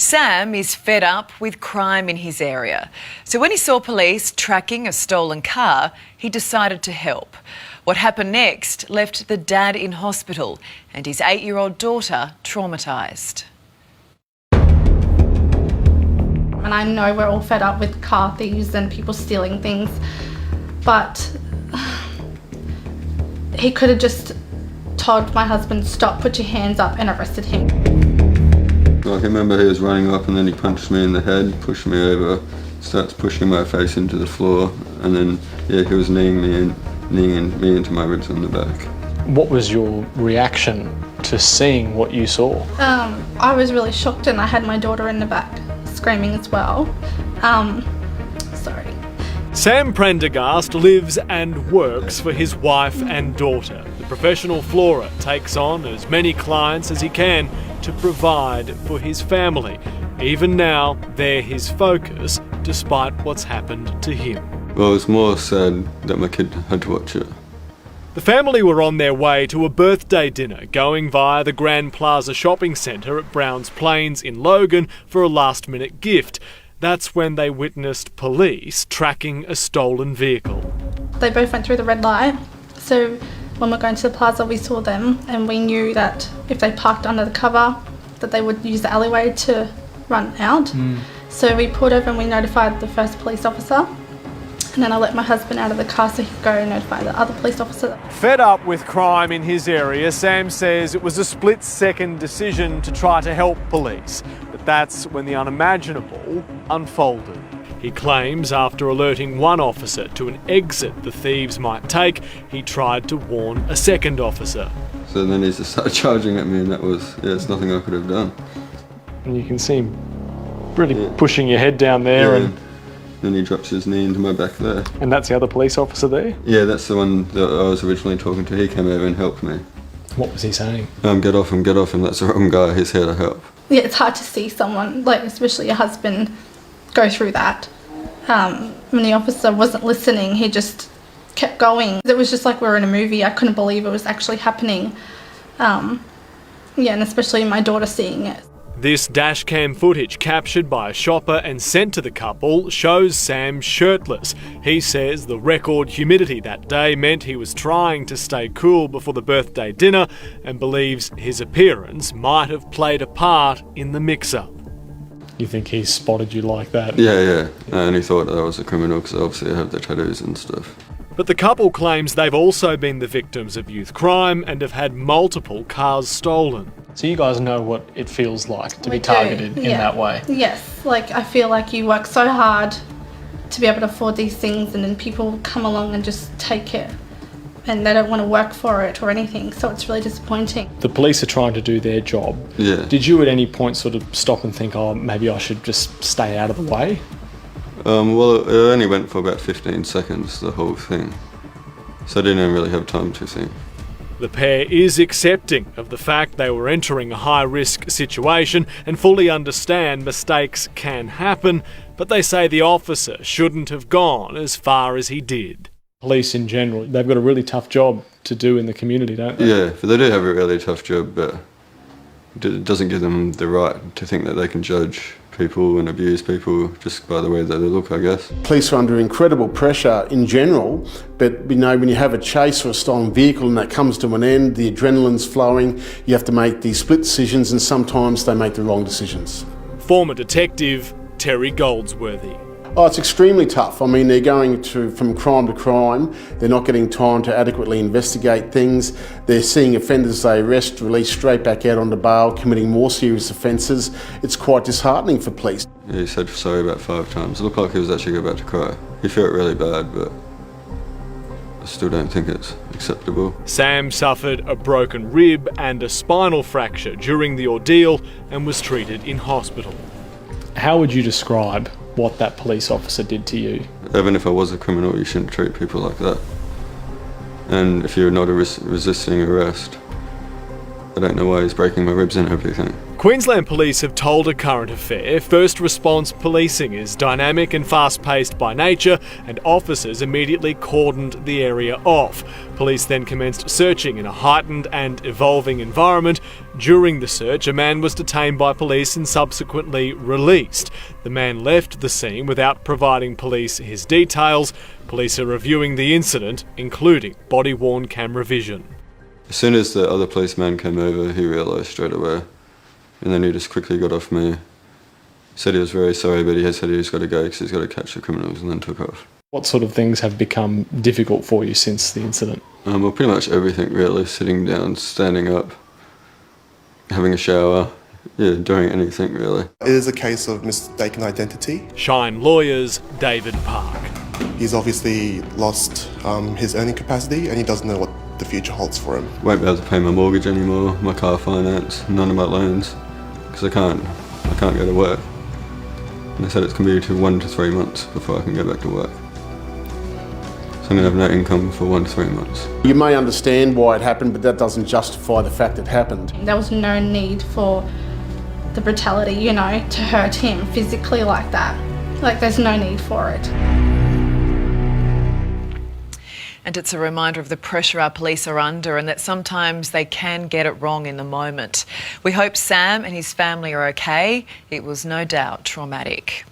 Sam is fed up with crime in his area. So when he saw police tracking a stolen car, he decided to help. What happened next left the dad in hospital and his 8-year-old daughter traumatised. And I know we're all fed up with car thieves and people stealing things, but he could have just told my husband, stop, put your hands up, and arrested him. I can remember he was running up and then he punched me in the head, pushed me over, starts pushing my face into the floor, and then he was kneeing me into my ribs on the back. What was your reaction to seeing what you saw? I was really shocked, and I had my daughter in the back screaming as well. Sorry. Sam Prendergast lives and works for his wife and daughter. The professional floorer takes on as many clients as he can to provide for his family. Even now, they're his focus, despite what's happened to him. Well, it's more sad that my kid had to watch it. The family were on their way to a birthday dinner, going via the Grand Plaza shopping centre at Browns Plains in Logan for a last-minute gift. That's when they witnessed police tracking a stolen vehicle. They both went through the red light, so when we're going to the plaza we saw them, and we knew that if they parked under the cover that they would use the alleyway to run out. So we pulled over and we notified the first police officer, and then I let my husband out of the car so he could go and notify the other police officer. Fed up with crime in his area, Sam says it was a split-second decision to try to help police. But that's when the unimaginable unfolded. He claims after alerting one officer to an exit the thieves might take, he tried to warn a second officer. So then he just started charging at me, and it's nothing I could have done. And you can see him really pushing your head down there, and then he drops his knee into my back there. And that's the other police officer there? Yeah, that's the one that I was originally talking to. He came over and helped me. What was he saying? Get off him, that's the wrong guy, he's here to help. Yeah, it's hard to see someone, like especially your husband, go through that. When the officer wasn't listening, he just kept going. It was just like we were in a movie. I couldn't believe it was actually happening. And especially my daughter seeing it. This dashcam footage captured by a shopper and sent to the couple shows Sam shirtless. He says the record humidity that day meant he was trying to stay cool before the birthday dinner and believes his appearance might have played a part in the mix-up. You think he spotted you like that? Yeah. And he thought that I was a criminal because obviously I have the tattoos and stuff. But the couple claims they've also been the victims of youth crime and have had multiple cars stolen. So you guys know what it feels like to be targeted in that way? Yes, like I feel like you work so hard to be able to afford these things, and then people come along and just take it and they don't want to work for it or anything, so it's really disappointing. The police are trying to do their job. Yeah. Did you at any point sort of stop and think, oh, maybe I should just stay out of the way? Well, it only went for about 15 seconds, the whole thing. So I didn't really have time to think. The pair is accepting of the fact they were entering a high-risk situation and fully understand mistakes can happen, but they say the officer shouldn't have gone as far as he did. Police in general, they've got a really tough job to do in the community, don't they? Yeah, but they do have a really tough job, but it doesn't give them the right to think that they can judge people and abuse people just by the way that they look, I guess. Police are under incredible pressure in general, but when you have a chase or a stolen vehicle and that comes to an end, the adrenaline's flowing, you have to make these split decisions, and sometimes they make the wrong decisions. Former detective Terry Goldsworthy. Oh, it's extremely tough. I mean, they're going from crime to crime. They're not getting time to adequately investigate things. They're seeing offenders they arrest, release straight back out onto bail, committing more serious offences. It's quite disheartening for police. Yeah, he said sorry about 5 times. It looked like he was actually about to cry. He felt really bad, but I still don't think it's acceptable. Sam suffered a broken rib and a spinal fracture during the ordeal and was treated in hospital. How would you describe what that police officer did to you? Even if I was a criminal, you shouldn't treat people like that. And if you're not resisting arrest, I don't know why he's breaking my ribs and everything. Queensland Police have told A Current Affair first response policing is dynamic and fast-paced by nature, and officers immediately cordoned the area off. Police then commenced searching in a heightened and evolving environment. During the search, a man was detained by police and subsequently released. The man left the scene without providing police his details. Police are reviewing the incident, including body-worn camera vision. As soon as the other policeman came over, he realised straight away. And then he just quickly got off me. Said he was very sorry, but he had said he's got to go because he's got to catch the criminals, and then took off. What sort of things have become difficult for you since the incident? Well, pretty much everything really. Sitting down, standing up, having a shower, doing anything really. It is a case of mistaken identity. Shine Lawyers, David Park. He's obviously lost his earning capacity and he doesn't know what the future holds for him. Won't be able to pay my mortgage anymore, my car finance, none of my loans, because I can't go to work. And they said it's going to be 1 to 3 months before I can go back to work. So I'm going to have no income for 1 to 3 months. You may understand why it happened, but that doesn't justify the fact it happened. There was no need for the brutality, to hurt him physically like that. Like, there's no need for it. And it's a reminder of the pressure our police are under and that sometimes they can get it wrong in the moment. We hope Sam and his family are okay. It was no doubt traumatic.